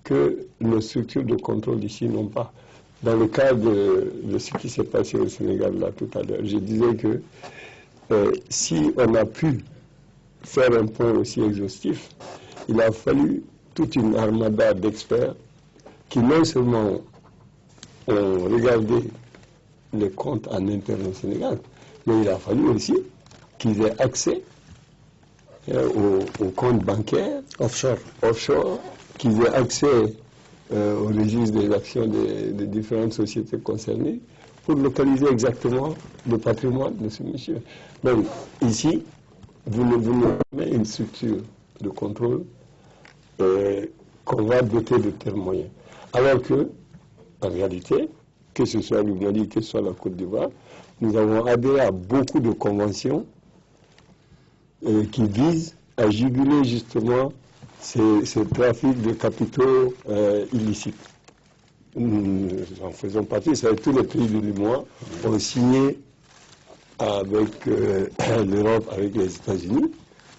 que nos structures de contrôle ici n'ont pas. Dans le cas de ce qui s'est passé au Sénégal là tout à l'heure, je disais que si on a pu faire un point aussi exhaustif, il a fallu toute une armada d'experts qui non seulement ont regardé les comptes en interne au Sénégal, mais il a fallu aussi qu'ils aient accès aux comptes bancaires offshore, qu'ils aient accès au registre des actions des différentes sociétés concernées pour localiser exactement le patrimoine de ce monsieur. Donc ici, vous avez une structure de contrôle qu'on va doter de tels moyens. Alors que, en réalité, que ce soit le Mali, que ce soit la Côte d'Ivoire, nous avons adhéré à beaucoup de conventions qui visent à juguler justement ces trafics de capitaux illicites. Nous en faisons partie, tous les pays de l'UMOA ont signé avec l'Europe, avec les États-Unis,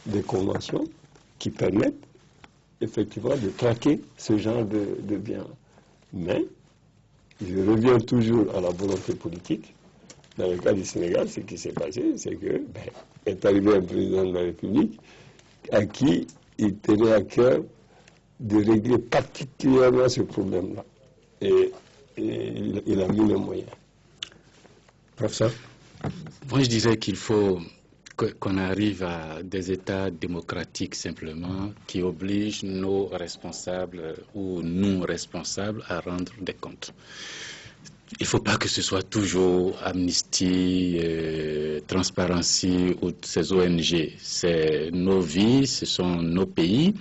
des conventions qui permettent effectivement de traquer ce genre de biens. Mais, je reviens toujours à la volonté politique. Dans le cas du Sénégal, ce qui s'est passé, c'est que est arrivé un président de la République à qui il tenait à cœur de régler particulièrement ce problème-là. Et il a mis les moyens. Professeur? Moi, je dirais qu'il faut qu'on arrive à des États démocratiques simplement qui obligent nos responsables ou nous responsables à rendre des comptes. Il ne faut pas que ce soit toujours Amnesty, Transparency ou ces ONG. C'est nos vies, ce sont nos pays,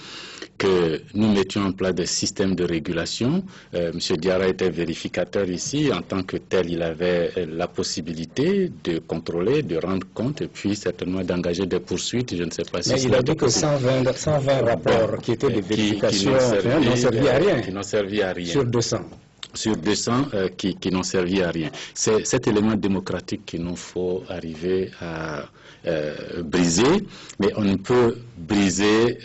que nous mettions en place des systèmes de régulation. M. Diarra était vérificateur ici. En tant que tel, il avait la possibilité de contrôler, de rendre compte et puis certainement d'engager des poursuites. Je ne sais pas si... Mais il a dit que 120 rapports qui étaient de vérification n'ont servi à rien. Qui n'ont servi à rien. Sur 200. Sur 200 qui n'ont servi à rien. C'est cet élément démocratique qu'il nous faut arriver à briser, mais on ne peut briser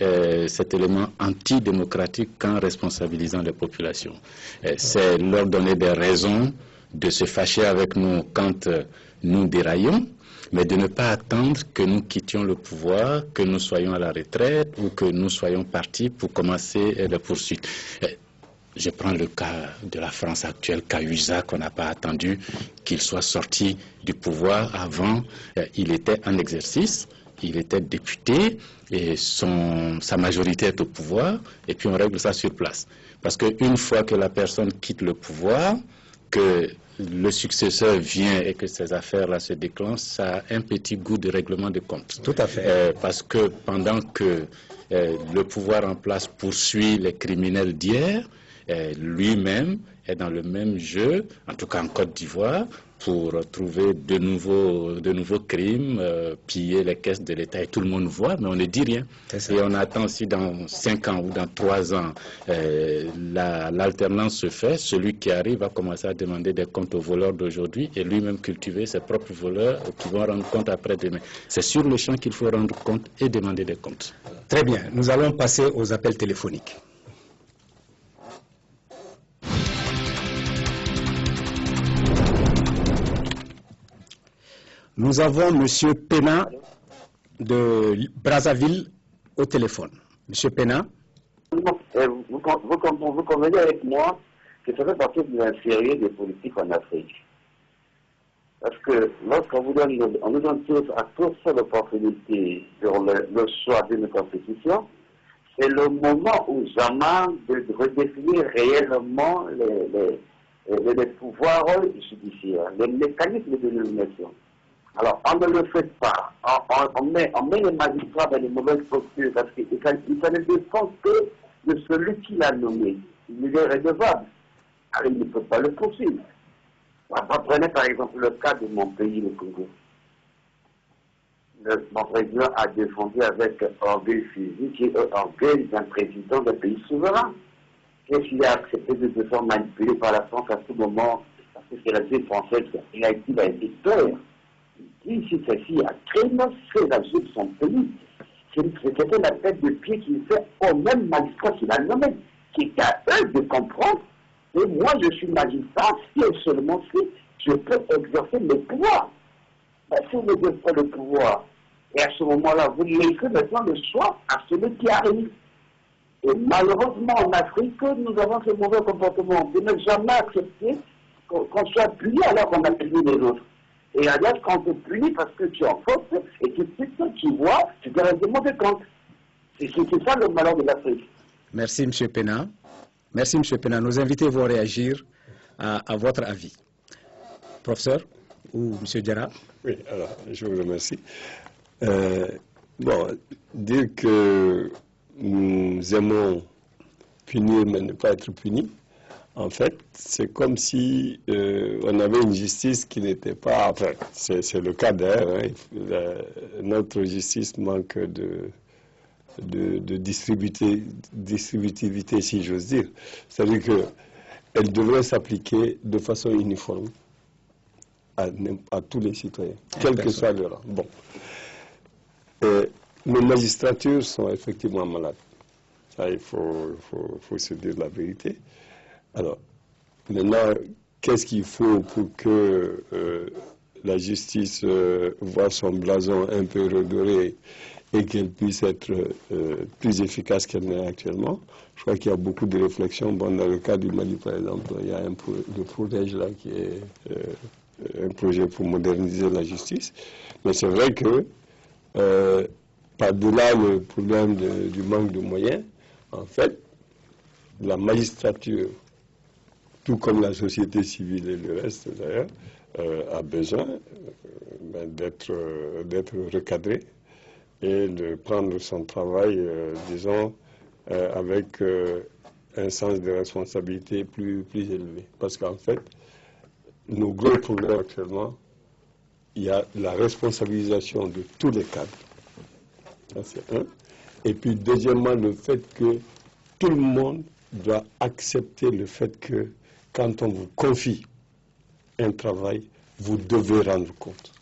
cet élément antidémocratique qu'en responsabilisant les populations. C'est leur donner des raisons de se fâcher avec nous quand nous déraillons, mais de ne pas attendre que nous quittions le pouvoir, que nous soyons à la retraite ou que nous soyons partis pour commencer les poursuites. Je prends le cas de la France actuelle, Cahuzac, qu'on n'a pas attendu qu'il soit sorti du pouvoir. Avant, il était en exercice, il était député et sa majorité est au pouvoir et puis on règle ça sur place. Parce qu'une fois que la personne quitte le pouvoir, que le successeur vient et que ces affaires-là se déclenchent, ça a un petit goût de règlement de compte. Tout à fait. Parce que pendant que le pouvoir en place poursuit les criminels d'hier, lui-même est dans le même jeu, en tout cas en Côte d'Ivoire, pour trouver de nouveaux crimes, piller les caisses de l'État. Et tout le monde voit, mais on ne dit rien. Et on attend si dans 5 ans ou dans 3 ans, l'alternance se fait, celui qui arrive va commencer à demander des comptes aux voleurs d'aujourd'hui et lui-même cultiver ses propres voleurs qui vont rendre compte après-demain. C'est sur le champ qu'il faut rendre compte et demander des comptes. Très bien. Nous allons passer aux appels téléphoniques. Nous avons M. Pena de Brazzaville au téléphone. M. Pena. Vous convenez avec moi que ça fait partie de l'inférieur des politiques en Afrique. Parce que lorsqu'on nous donne tous à tous l'opportunité sur le choix d'une constitution, c'est le moment où jamais de redéfinir réellement les pouvoirs judiciaires, les mécanismes de nomination. Alors, on ne le fait pas. On met les magistrats dans les mauvaises postures parce qu'il ne dépend que de celui qui l'a nommé. Il est redevable. Alors, il ne peut pas le poursuivre. Prenez par exemple le cas de mon pays, le Congo. Mon président a défendu avec orgueil physique et orgueil d'un président d'un pays souverain. Qu'est-ce qu'il a accepté de se faire manipuler par la France à ce moment, parce que c'est la ville française qui a été peur. Il dit, si celle-ci a très mal fait la vie de son pays, c'était la tête de pied qu'il fait au même magistrat qu'il a nommé. C'est à eux de comprendre. Et moi, je suis magistrat, si et seulement si je peux exercer le pouvoir. Mais si vous n'avez pas le pouvoir, et à ce moment-là, vous laissez maintenant le choix à celui qui arrive. Et malheureusement, en Afrique, nous avons ce mauvais comportement de ne jamais accepter qu'on soit puni alors qu'on a puni les autres. Et alors, quand on te punit parce que tu es en faute, et que tu vois, tu dois demander compte. C'est ça le malheur de l'Afrique. Merci, M. Pena. Merci, M. Pena. Nos invités vont réagir à votre avis. Professeur ou M. Diarra? Oui, alors, je vous remercie. Bon, dire que nous aimons punir mais ne pas être punis, en fait, c'est comme si on avait une justice qui n'était pas... Enfin, c'est le cas d'ailleurs. Hein, notre justice manque de distributivité, si j'ose dire. C'est-à-dire qu'elle devrait s'appliquer de façon uniforme à tous les citoyens, quel que soit leur rang. Bon. Nos magistratures sont effectivement malades. Ça, il faut se dire la vérité. Alors, maintenant, qu'est-ce qu'il faut pour que la justice voit son blason un peu redoré et qu'elle puisse être plus efficace qu'elle n'est actuellement? Je crois qu'il y a beaucoup de réflexions. Bon, dans le cas du Mali, par exemple, il y a le PRODEJ là qui est un projet pour moderniser la justice. Mais c'est vrai que par-delà le problème du manque de moyens, en fait, la magistrature, tout comme la société civile et le reste d'ailleurs, a besoin d'être recadrée et de prendre son travail, disons, avec un sens de responsabilité plus élevé. Parce qu'en fait, nos gros problèmes actuellement, il y a la responsabilisation de tous les cadres. Ça, c'est un. Et puis, deuxièmement, le fait que tout le monde doit accepter le fait que quand on vous confie un travail, vous devez rendre compte.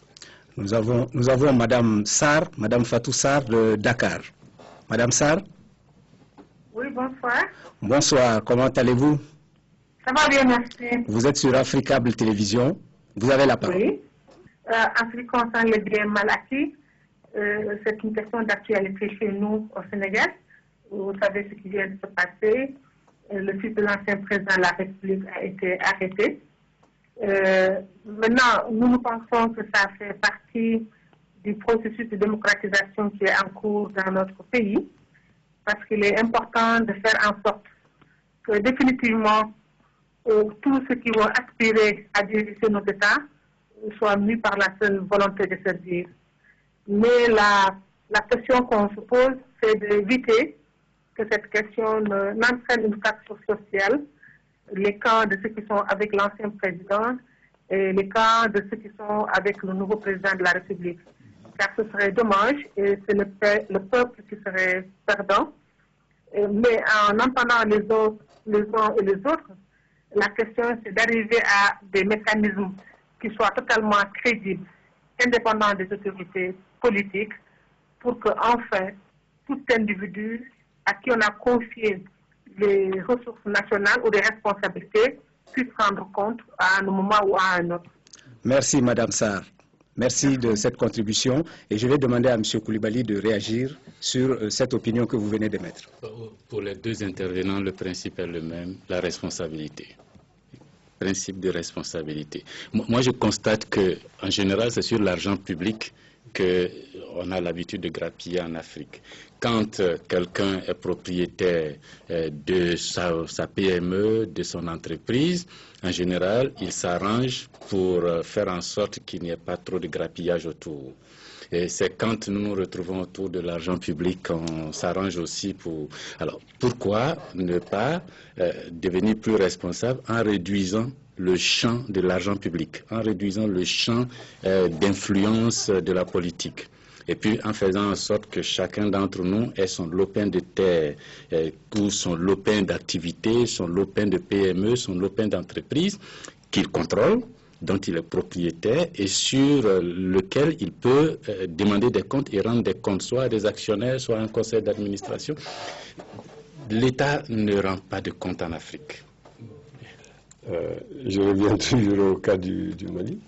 Nous avons Madame Sarr, Madame Fatou Sarr de Dakar. Madame Sarr? Oui, bonsoir. Bonsoir, comment allez-vous? Ça va bien, merci. Vous êtes sur Africable Télévision. Vous avez la parole. Oui. En ce qui concerne les biens mal acquis, c'est une question d'actualité chez nous au Sénégal. Vous savez ce qui vient de se passer. Le fils de l'ancien président de la République a été arrêté. Maintenant, nous pensons que ça fait partie du processus de démocratisation qui est en cours dans notre pays, parce qu'il est important de faire en sorte que définitivement tous ceux qui vont aspirer à diriger notre État soient mus par la seule volonté de servir. Mais la question qu'on se pose, c'est d'éviter que cette question n'entraîne une fracture sociale, les cas de ceux qui sont avec l'ancien président et les cas de ceux qui sont avec le nouveau président de la République. Car ce serait dommage et c'est le peuple qui serait perdant. Mais en entendant les uns et les autres, la question c'est d'arriver à des mécanismes qui soient totalement crédibles, indépendants des autorités politiques, pour que enfin tout individu à qui on a confié les ressources nationales ou des responsabilités puisse rendre compte à un moment ou à un autre. Merci, Madame Sarr. Merci de cette contribution et je vais demander à M. Koulibaly de réagir sur cette opinion que vous venez d'émettre. Pour les deux intervenants, le principe est le même, la responsabilité. Principe de responsabilité. Moi, je constate qu'en général, c'est sur l'argent public qu'on a l'habitude de grappiller en Afrique. Quand quelqu'un est propriétaire de sa PME, de son entreprise, en général, il s'arrange pour faire en sorte qu'il n'y ait pas trop de grappillage autour. Et c'est quand nous nous retrouvons autour de l'argent public qu'on s'arrange aussi pour... Alors, pourquoi ne pas devenir plus responsable en réduisant le champ de l'argent public, en réduisant le champ d'influence de la politique? Et puis en faisant en sorte que chacun d'entre nous ait son lopin de terre, ou son lopin d'activité, son lopin de PME, son lopin d'entreprise, qu'il contrôle, dont il est propriétaire et sur lequel il peut demander des comptes et rendre des comptes, soit à des actionnaires, soit à un conseil d'administration. L'État ne rend pas de comptes en Afrique. Je reviens toujours au cas du Mali.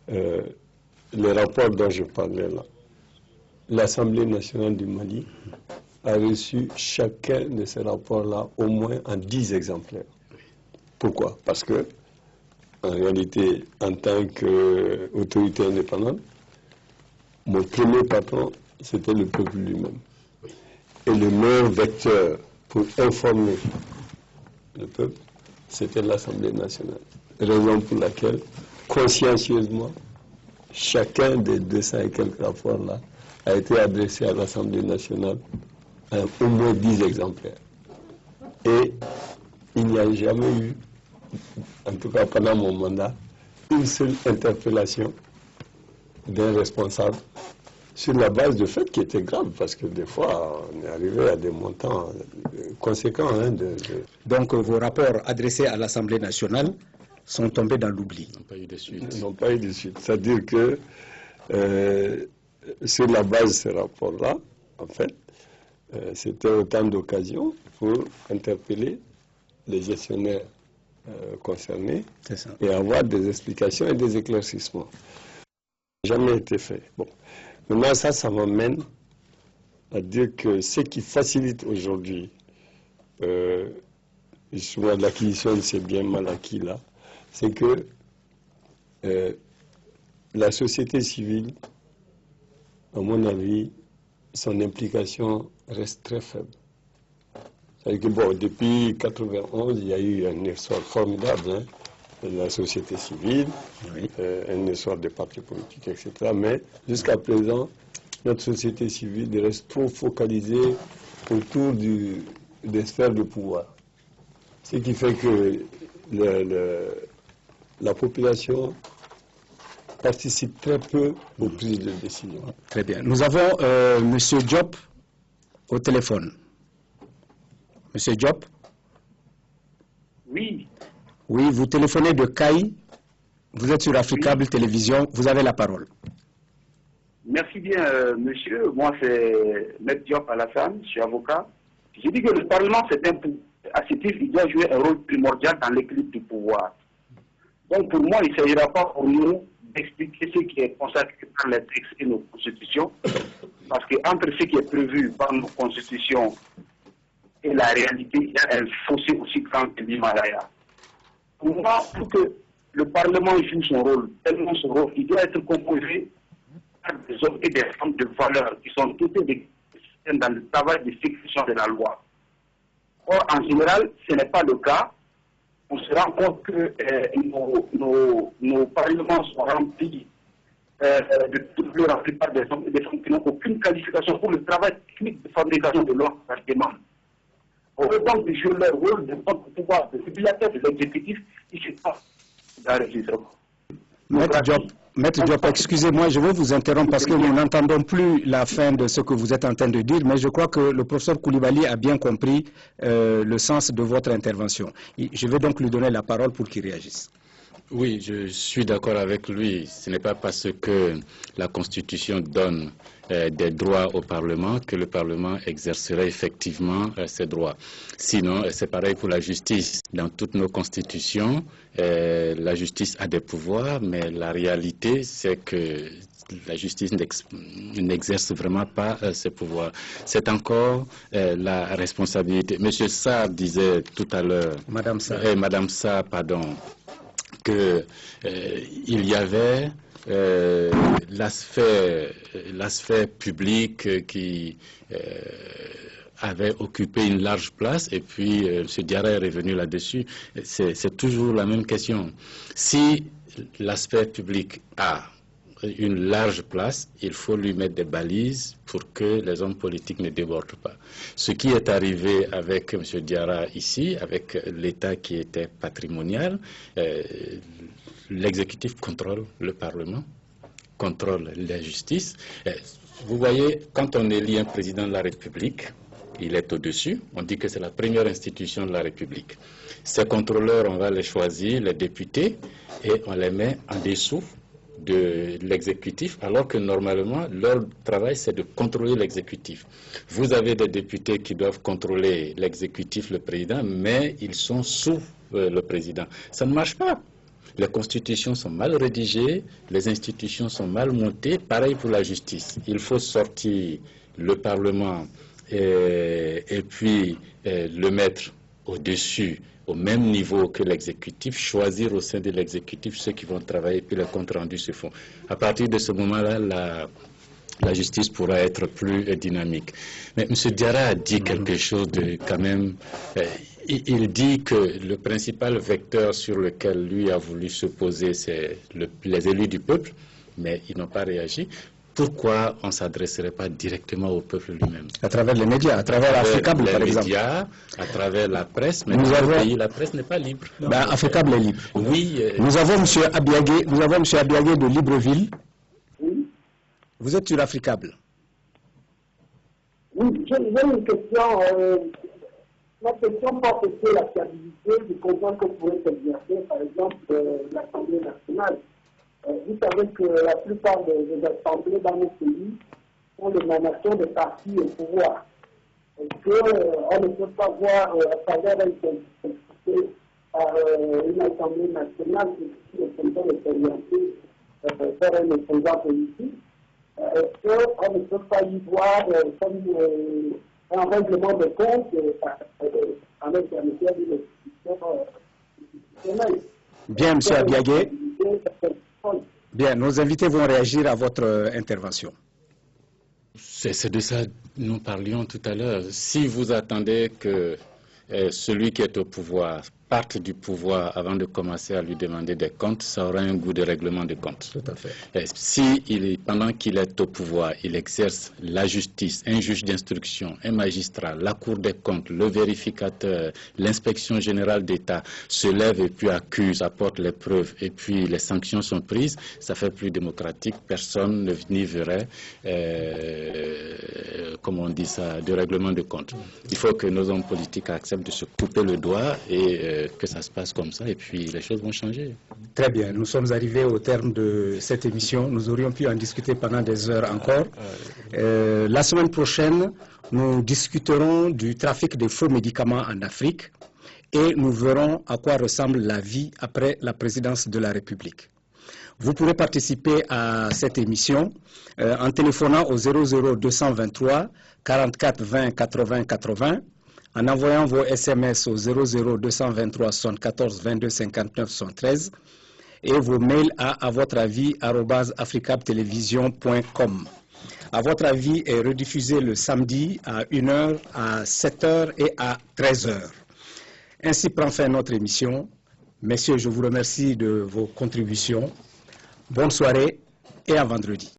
Le rapport dont je parlais là, l'Assemblée nationale du Mali a reçu chacun de ces rapports-là au moins en 10 exemplaires. Pourquoi? Parce que, en réalité, en tant qu'autorité indépendante, mon premier patron, c'était le peuple lui-même. Et le meilleur vecteur pour informer le peuple, c'était l'Assemblée nationale. Raison pour laquelle, consciencieusement, chacun des 200 et quelques rapports-là a été adressé à l'Assemblée nationale au moins 10 exemplaires. Et il n'y a jamais eu, en tout cas pendant mon mandat, une seule interpellation d'un responsable sur la base de faits qui étaient graves, parce que des fois, on est arrivé à des montants conséquents. Donc vos rapports adressés à l'Assemblée nationale sont tombés dans l'oubli. Ils n'ont pas eu de suite. Ils n'ont pas eu de suite. C'est-à-dire que sur la base de ces rapports-là, en fait, c'était autant d'occasions pour interpeller les gestionnaires concernés et avoir des explications et des éclaircissements. Jamais été fait. Bon. Maintenant, ça m'amène à dire que ce qui facilite aujourd'hui justement l'acquisition de ces biens mal acquis là, c'est que la société civile, à mon avis, son implication reste très faible. C'est-à-dire que bon, depuis 1991, il y a eu un essor formidable de la société civile, un essor des partis politiques, etc. Mais jusqu'à présent, notre société civile reste trop focalisée autour des sphères de pouvoir. Ce qui fait que la population participe très peu aux prises de décision. Très bien. Nous avons M. Diop au téléphone. Monsieur Diop? Oui. Oui, vous téléphonez de Caille. Vous êtes sur Africable Télévision. Vous avez la parole. Merci bien, monsieur. Moi, c'est M. Diop Alassane. Je suis avocat. J'ai dit que le Parlement, c'est un pouvoir. À ce titre, il doit jouer un rôle primordial dans l'équilibre du pouvoir. Donc, pour moi, il ne s'agira pas pour nous d'expliquer ce qui est consacré par les textes et nos constitutions, parce qu'entre ce qui est prévu par nos constitutions et la réalité, il y a un fossé aussi grand que l'Himalaya. Pour moi, pour que le Parlement joue son rôle, tellement son rôle, il doit être composé par des hommes et des femmes de valeur qui sont dotés dans le travail de sécurité de la loi. Or, en général, ce n'est pas le cas. On se rend compte que nos parlements sont remplis de toute la plupart des hommes et des femmes qui n'ont aucune qualification pour le travail technique de fabrication de loi par des membres. On veut donc jouer leur rôle de pouvoir de régulateur de l'exécutif, il ne fait pas d'enregistrement. Maître Diop, excusez-moi, je veux vous interrompre parce que nous n'entendons plus la fin de ce que vous êtes en train de dire, mais je crois que le professeur Koulibaly a bien compris le sens de votre intervention. Je vais donc lui donner la parole pour qu'il réagisse. Oui, je suis d'accord avec lui. Ce n'est pas parce que la Constitution donne des droits au Parlement que le Parlement exercerait effectivement ses droits. Sinon, c'est pareil pour la justice. Dans toutes nos constitutions, la justice a des pouvoirs, mais la réalité, c'est que la justice n'exerce vraiment pas ses pouvoirs. C'est encore la responsabilité. Monsieur Sarr disait tout à l'heure, Madame Sarr, pardon, qu'il y avait l'aspect public qui avait occupé une large place, et puis M. Diarra est revenu là-dessus. C'est toujours la même question. Si l'aspect public a une large place, il faut lui mettre des balises pour que les hommes politiques ne débordent pas. Ce qui est arrivé avec M. Diarra ici, avec l'État qui était patrimonial, l'exécutif contrôle le Parlement, contrôle la justice. Vous voyez, quand on élit un président de la République, il est au-dessus. On dit que c'est la première institution de la République. Ces contrôleurs, on va les choisir, les députés, et on les met en dessous de l'exécutif, alors que normalement, leur travail, c'est de contrôler l'exécutif. Vous avez des députés qui doivent contrôler l'exécutif, le président, mais ils sont sous le président. Ça ne marche pas. Les constitutions sont mal rédigées, les institutions sont mal montées, pareil pour la justice. Il faut sortir le Parlement et puis le mettre au-dessus, au même niveau que l'exécutif, choisir au sein de l'exécutif ceux qui vont travailler, puis les comptes rendus se font. À partir de ce moment-là, la justice pourra être plus dynamique. Mais M. Diarra a dit quelque chose de quand même... il dit que le principal vecteur sur lequel lui a voulu se poser, c'est les élus du peuple, mais ils n'ont pas réagi. Pourquoi on ne s'adresserait pas directement au peuple lui-même? À travers les médias, à travers Africable, par exemple. Les médias, à travers la presse, mais dans le pays, la presse n'est pas libre. Ben, Africable est libre. Oui. Nous avons M. Abiagé de Libreville. Oui. Vous êtes sur Africable. Oui, j'ai une question. Ma question porte sur la fiabilité du contrôle que pourrait exercer, par exemple, l'Assemblée nationale. Vous savez que la plupart des assemblées dans nos pays sont l'émanation des partis au pouvoir. Est-ce qu'on ne peut pas voir à travers une par une assemblée nationale si le président est orienté vers un opposant politique? Est-ce qu'on ne peut pas y voir comme un règlement de compte avec la matière d'une institution institutionnelle? Bien, M. Abiagé. Bien, nos invités vont réagir à votre intervention. C'est de ça que nous parlions tout à l'heure. Si vous attendez que celui qui est au pouvoir parte du pouvoir avant de commencer à lui demander des comptes, ça aura un goût de règlement de comptes. Tout à fait. Si pendant qu'il est au pouvoir, il exerce la justice, un juge d'instruction, un magistrat, la Cour des comptes, le vérificateur, l'inspection générale d'État se lève et puis accuse, apporte les preuves et puis les sanctions sont prises, ça fait plus démocratique, personne n'y verrait, comment on dit ça, de règlement de comptes. Il faut que nos hommes politiques acceptent de se couper le doigt et que ça se passe comme ça et puis les choses vont changer. Très bien, nous sommes arrivés au terme de cette émission. Nous aurions pu en discuter pendant des heures encore. La semaine prochaine, nous discuterons du trafic de faux médicaments en Afrique et nous verrons à quoi ressemble la vie après la présidence de la République. Vous pourrez participer à cette émission en téléphonant au 00223 44 20 80 80, en envoyant vos SMS au 00223 74 22 59 73 et vos mails à votre avis @africabtelevision.com. À votre avis est rediffusé le samedi à 1h, à 7h et à 13h. Ainsi prend fin notre émission. Messieurs, je vous remercie de vos contributions. Bonne soirée et à vendredi.